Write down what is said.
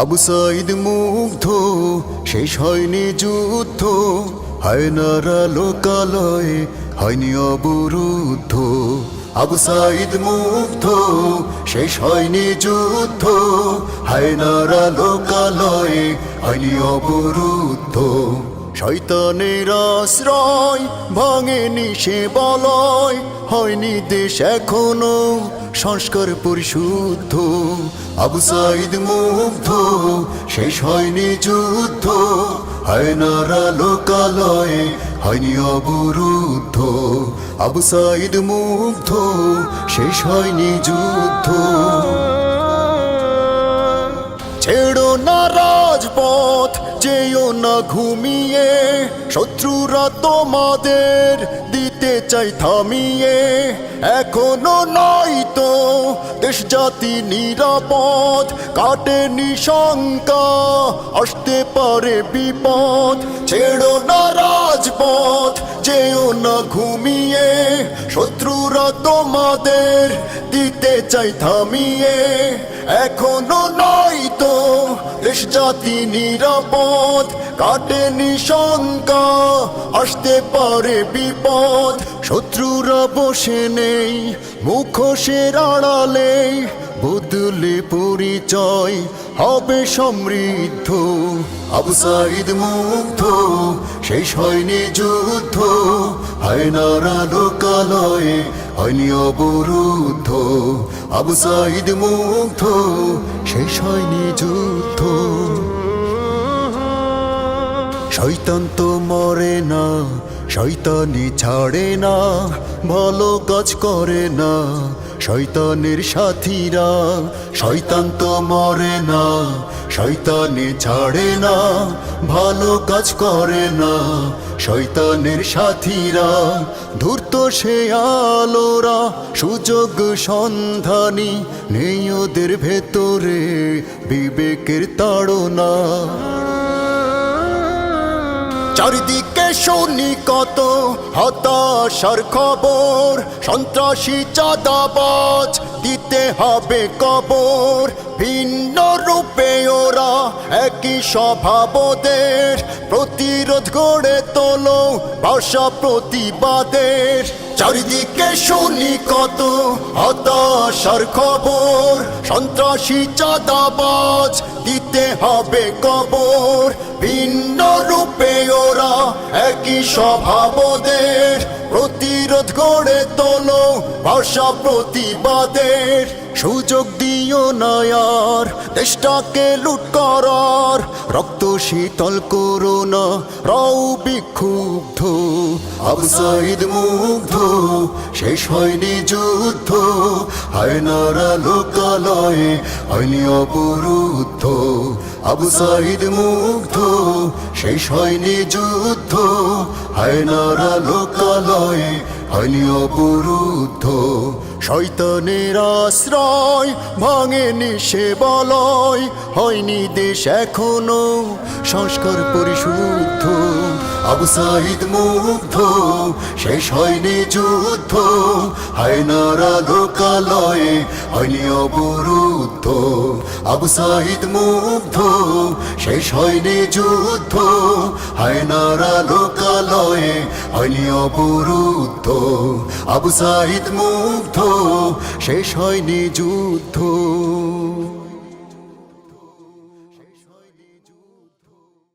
আবু সাঈদ মুগ্ধ, শেষ হয়নি যুদ্ধ, হায়নারা লোকালয়ে হয়নি অবরুদ্ধ। আবু সাঈদ মুগ্ধ, শেষ হয়নি যুদ্ধ, হায়নারা লোকালয়ে হয়নি অবরুদ্ধ। শয়তানের আশ্রয় ভাঙেনি সে বলয়, হয়নি দেশ এখনো সংস্কার পরিশুদ্ধ। আবু সাঈদ মুগ্ধ, শেষ হয়নি যুদ্ধ, হায়নারা লোকালয়ে হয়নি অবরুদ্ধ। আবু সাঈদ মুগ্ধ, শেষ হয়নি যুদ্ধ। ছেড়ো না রাজপথ, যেও না ঘুমিয়ে, শত্রুরা তোমাদের দিতে চাই থামিয়ে। এখনো নয় তো দেশ জাতি নিরাপদ, কাটেনি শঙ্কা, আসতে পারে বিপদ। ছেড়ো না রাজপথ, যেও না ঘুমিয়ে, শত্রুরা তোমাদের দিতে চাই থামিয়ে। এখনো নয় তো দেশ জাতি নিরাপদ, কাটেনি শঙ্কা, আসতে পারে বিপদ। শত্রুরা বসে নেই মুখোশের আড়ালে, বদলে পরিচয় হবে সমৃদ্ধ। আবু সাঈদ মুগ্ধ, শেষ হয়নি যুদ্ধ, হায়নারা লোকালয়ে হয়নি অবরুদ্ধ। আবু সাঈদ মুগ্ধ, শেষ হয়নি যুদ্ধ। শয়তান তো মরে না, শয়তানি ছাড়ে না, ভালো কাজ করে না শয়তানের সাথীরা। শয়তান তো মরে না, শয়তানি ছাড়ে না, ভালো কাজ করে না শয়তানের সাথীরা। ধূর্ত সে আলোরা সুযোগ সন্ধানী, নেই ওদের ভেতরে বিবেকের তাড়না। চারিদিকে শুনি কত হতাশার খবর, সন্ত্রাসী চাঁদাবাজ দিতে হবে কবর। ভিন্ন রূপে ওরা একই স্বভাবদের, প্রতিরোধ গড়ে তোলো ভাষা প্রতিবাদের। চারিদিকে শুনি কত হতাশার খবর, সন্ত্রাসী চাঁদাবাজ দিতে হবে কবর। ভিন্ন রূপে ওরা একই স্বভাবদের, প্রতিরোধ গড়ে তোলো ভাষা প্রতিবাদের। সুযোগ দিও না আর দেশটাকে লুট করার, রক্ত শীতল করো না রাও বিক্ষুব্ধ। আবু সাঈদ মুগ্ধ, শেষ হয়নি যুদ্ধ, হায়নারা লোকালয়ে হয়নি অবরুদ্ধ। আবু সাঈদ মুগ্ধ, শেষ হয়নি যুদ্ধ, হায়নারা লোকালয়ে হয়নি অবরুদ্ধ। শয়তানের আশ্রয় ভাঙেনি সে বলয়, হয়নি দেশ এখনো সংস্কার পরিশুদ্ধ। আবু সাঈদ মুগ্ধ, শেষ হয়নি যুদ্ধ, হায়নারা লোকালয়ে হয়নি অবরুদ্ধ। আবু সাঈদ মুগ্ধ, শেষ হয়নি যুদ্ধ, হায়নারা লোকালয়ে হয়নি অবরুদ্ধ। আবু সাঈদ মুগ্ধ, শেষ হয়নি যুদ্ধ।